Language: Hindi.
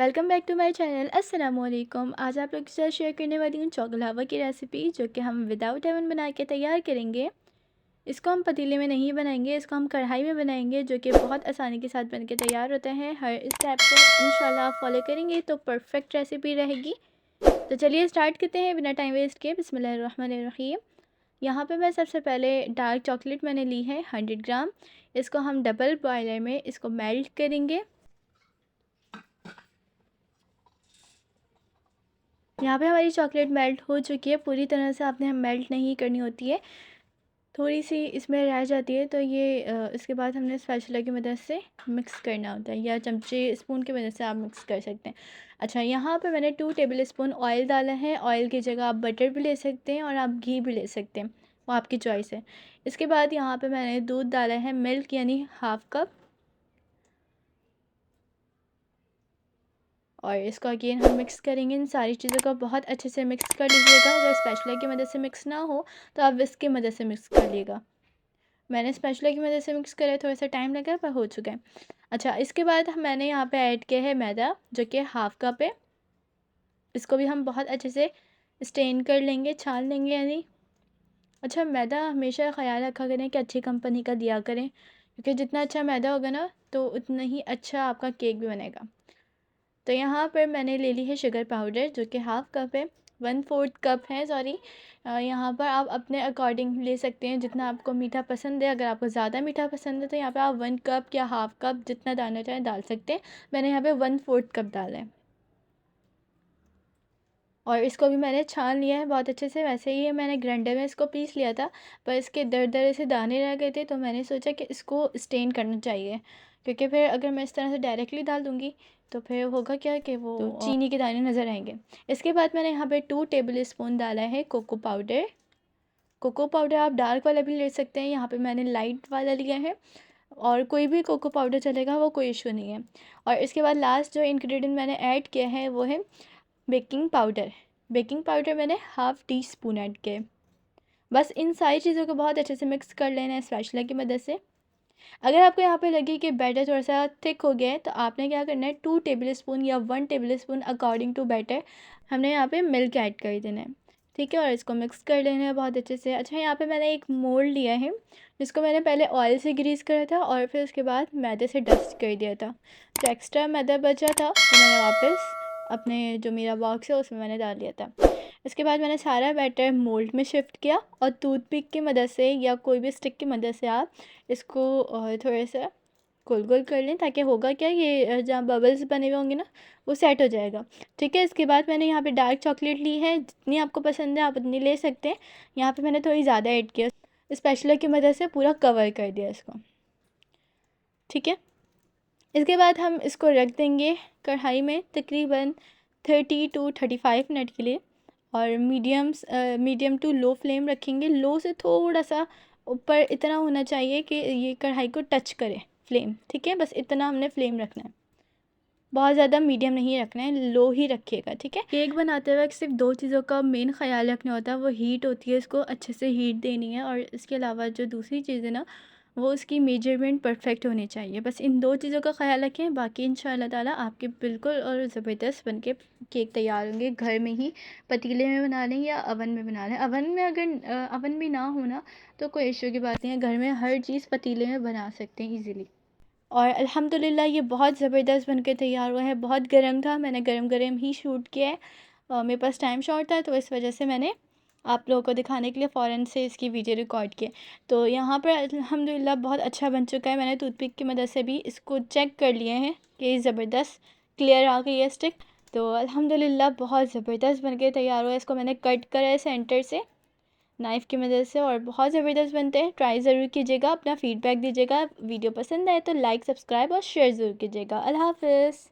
Welcome back to my channel. अस्सलाम वालेकुम। आज आप लोग के साथ शेयर करने वाली हूँ चौगलावा की रेसिपी, जो कि हम विदाउट ओवन बना के तैयार करेंगे। इसको हम पतीले में नहीं बनाएंगे, इसको हम कढ़ाई में बनाएंगे, जो कि बहुत आसानी के साथ बन के तैयार होता है। हर स्टेप को इंशाल्लाह आप फॉलो करेंगे तो परफेक्ट रेसिपी रहेगी। तो चलिए स्टार्ट करते हैं बिना टाइम वेस्ट किए। बिस्मिल्लाहिर्रहमानिर्रहीम। यहाँ पे मैं सबसे पहले डार्क चॉकलेट मैंने ली है 100 ग्राम। इसको हम डबल बॉयलर में इसको मेल्ट करेंगे। यहाँ पे हमारी चॉकलेट मेल्ट हो चुकी है। पूरी तरह से आपने मेल्ट नहीं करनी होती है, थोड़ी सी इसमें रह जाती है। तो ये इसके बाद हमने स्पैचुला की मदद से मिक्स करना होता है, या चमचे स्पून की मदद से आप मिक्स कर सकते हैं। अच्छा, यहाँ पे मैंने 2 टेबल स्पून ऑयल डाला है। ऑयल की जगह आप बटर भी ले सकते हैं और आप घी भी ले सकते हैं, वो आपकी चॉइस है। इसके बाद यहाँ पे मैंने दूध डाला है, मिल्क यानी हाफ़ कप। और इसको अगेन हम मिक्स करेंगे। इन सारी चीज़ों को बहुत अच्छे से मिक्स कर लीजिएगा। अगर स्पैचुला की मदद से मिक्स ना हो तो आप विस्क की मदद से मिक्स कर लीजिएगा। मैंने स्पैचुला की मदद से मिक्स करा, थोड़ा सा टाइम लगा पर हो चुका है। अच्छा, इसके बाद मैंने यहाँ पे ऐड किया है मैदा, जो कि हाफ़ कप है। इसको भी हम बहुत अच्छे से स्टेन कर लेंगे, छान लेंगे यानी। अच्छा, मैदा हमेशा ख़याल रखा करें कि अच्छी कंपनी का दिया करें, क्योंकि जितना अच्छा मैदा होगा ना तो उतना ही अच्छा आपका केक भी बनेगा। तो यहाँ पर मैंने ले ली है शुगर पाउडर, जो कि हाफ़ कप है, 1/4 कप है सॉरी। यहाँ पर आप अपने अकॉर्डिंग ले सकते हैं, जितना आपको मीठा पसंद है। अगर आपको ज़्यादा मीठा पसंद है तो यहाँ पे आप 1 कप या हाफ़ कप जितना डालना चाहें डाल सकते हैं। मैंने यहाँ पे 1/4 कप डाला है। और इसको भी मैंने छान लिया है बहुत अच्छे से। वैसे ही मैंने ग्राइंडर में इसको पीस लिया था, पर इसके दरदरे से दाने रह गए थे, तो मैंने सोचा कि इसको स्टेन करना चाहिए, क्योंकि फिर अगर मैं इस तरह से डायरेक्टली डाल दूँगी तो फिर होगा क्या कि वो तो चीनी के दाने नज़र आएंगे। इसके बाद मैंने यहाँ पे 2 टेबल स्पून डाला है कोको पाउडर। कोको पाउडर आप डार्क वाला भी ले सकते हैं, यहाँ पे मैंने लाइट वाला लिया है। और कोई भी कोको पाउडर चलेगा, वो कोई इशू नहीं है। और इसके बाद लास्ट जो इंग्रेडिएंट मैंने ऐड किया है वो है बेकिंग पाउडर। बेकिंग पाउडर मैंने हाफ़ टी स्पून ऐड किया है। बस इन सारी चीज़ों को बहुत अच्छे से मिक्स कर लेना है स्पैचुला की मदद से। अगर आपको यहाँ पे लगे कि बैटर थोड़ा सा थिक हो गया है, तो आपने क्या करना है, 2 टेबल स्पून या 1 tablespoon according to batter हमने यहाँ पे मिल्क ऐड कर देना है। ठीक है, और इसको मिक्स कर लेना है बहुत अच्छे से। अच्छा, यहाँ पे मैंने एक मोल्ड लिया है, जिसको मैंने पहले ऑयल से ग्रीस करा था और फिर उसके बाद मैदे से डस्ट कर दिया था। तो एक्स्ट्रा मैदा बचा था तो मैंने वापस अपने जो मेरा बॉक्स है उसमें मैंने डाल दिया था। इसके बाद मैंने सारा बैटर मोल्ड में शिफ्ट किया और टूथपिक की मदद से या कोई भी स्टिक की मदद से आप इसको थोड़ा सा गोल गोल कर लें, ताकि होगा क्या, ये जहाँ बबल्स बने हुए होंगे ना वो सेट हो जाएगा। ठीक है, इसके बाद मैंने यहाँ पे डार्क चॉकलेट ली है, जितनी आपको पसंद है आप उतनी ले सकते हैं। यहाँ पे मैंने थोड़ी ज़्यादा ऐड किया, स्पैचुला की मदद से पूरा कवर कर दिया इसको। ठीक है, इसके बाद हम इसको रख देंगे कढ़ाई में तकरीबन 30 to 35 मिनट के लिए। और मीडियम टू लो फ्लेम रखेंगे। लो से थोड़ा सा ऊपर इतना होना चाहिए कि ये कढ़ाई को टच करे फ्लेम। ठीक है, बस इतना हमने फ्लेम रखना है, बहुत ज़्यादा मीडियम नहीं रखना है, लो ही रखिएगा। ठीक है, केक बनाते वक्त सिर्फ 2 चीज़ों का मेन ख्याल रखना होता है, वो हीट होती है, इसको अच्छे से हीट देनी है। और इसके अलावा जो दूसरी चीज़ है ना, वो उसकी मेजरमेंट परफेक्ट होनी चाहिए। बस इन 2 चीज़ों का ख्याल रखें, बाकी इंशाल्लाह ताला आपके बिल्कुल और ज़बरदस्त बनके केक तैयार होंगे। घर में ही पतीले में बना लें या अवन में बना लें। अवन में अगर अवन भी ना हो ना तो कोई इशू की बात नहीं है, घर में हर चीज़ पतीले में बना सकते हैं ईज़िली। और अल्हम्दुलिल्लाह ये बहुत ज़बरदस्त बनके तैयार हुआ है। बहुत गर्म था, मैंने गरम गरम ही शूट किया है। मेरे पास टाइम शॉर्ट था, तो इस वजह से मैंने आप लोगों को दिखाने के लिए फ़ौरन से इसकी वीडियो रिकॉर्ड किया। तो यहाँ पर अल्हम्दुलिल्लाह बहुत अच्छा बन चुका है। मैंने टूथपिक की मदद से भी इसको चेक कर लिए हैं कि ज़बरदस्त क्लियर आ गई है स्टिक। तो अल्हम्दुलिल्लाह बहुत ज़बरदस्त बनके तैयार हुआ है। इसको मैंने कट करा है सेंटर से नाइफ़ की मदद से, और बहुत ज़बरदस्त बनते हैं। ट्राई ज़रूर कीजिएगा, अपना फ़ीडबैक दीजिएगा। वीडियो पसंद आए तो लाइक, सब्सक्राइब और शेयर ज़रूर कीजिएगा। अल्लाह हाफ़िज़।